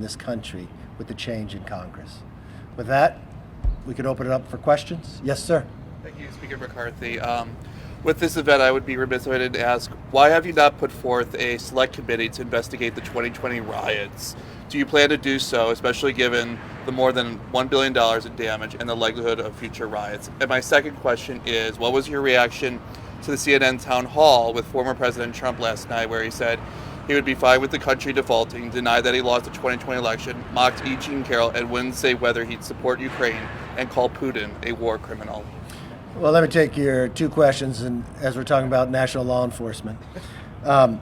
this country with the change in Congress. With that, we could open it up for questions. Yes, sir. Thank you, Speaker McCarthy. With this event, I would be remiss if I didn't ask, why have you not put forth a select committee to investigate the 2020 riots? Do you plan to do so, especially given the more than $1 billion in damage and the likelihood of future riots? And my second question is, what was your reaction to the CNN town hall with former President Trump last night, where he said he would be fine with the country defaulting, denied that he lost the 2020 election, mocked E. Jean Carroll, and wouldn't say whether he'd support Ukraine, and call Putin a war criminal? Well, let me take your two questions, and as we're talking about national law enforcement. The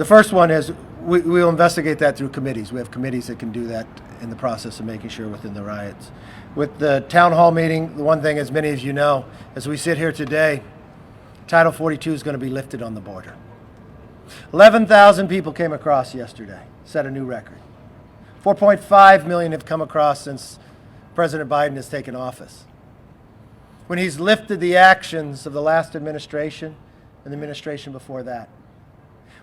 first one is we'll investigate that through committees. We have committees that can do that in the process of making sure within the riots. With the town hall meeting, the one thing, as many of you know, as we sit here today, Title 42 is going to be lifted on the border. 11,000 people came across yesterday, set a new record. 4.5 million have come across since President Biden has taken office. When he's lifted the actions of the last administration and the administration before that.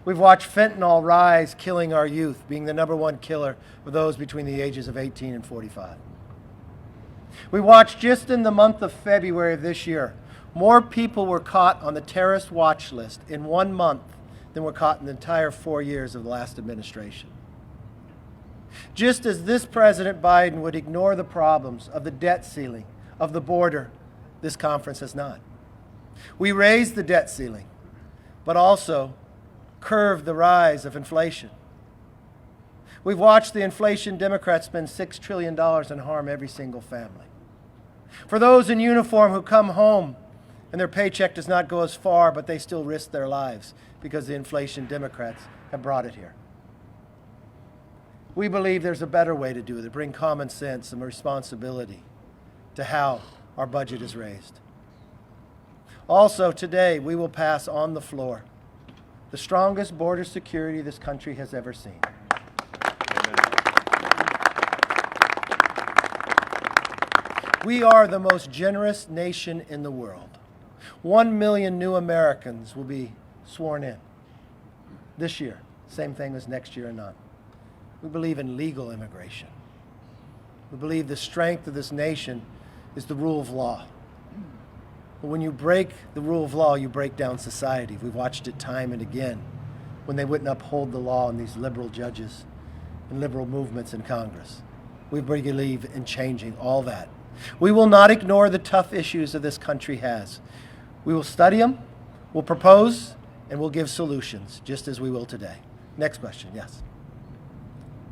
We've watched fentanyl rise, killing our youth, being the #1 killer of those between the ages of 18 and 45. We watched just in the month of February of this year, more people were caught on the terrorist watch list in 1 month than were caught in the entire 4 years of the last administration. Just as this President Biden would ignore the problems of the debt ceiling, of the border, this conference has not. We raised the debt ceiling, but also curbed the rise of inflation. We've watched the inflation Democrats spend $6 trillion and harm every single family. For those in uniform who come home and their paycheck does not go as far, but they still risk their lives because the inflation Democrats have brought it here. We believe there's a better way to do it, to bring common sense and responsibility to how our budget is raised. Also, today, we will pass on the floor the strongest border security this country has ever seen. We are the most generous nation in the world. 1 million new Americans will be sworn in this year. Same thing as next year and on. We believe in legal immigration. We believe the strength of this nation is the rule of law. But when you break the rule of law, you break down society. We've watched it time and again when they wouldn't uphold the law and these liberal judges and liberal movements in Congress. We believe in changing all that. We will not ignore the tough issues that this country has. We will study them, we'll propose, and we'll give solutions, just as we will today. Next question, yes.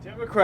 Democrats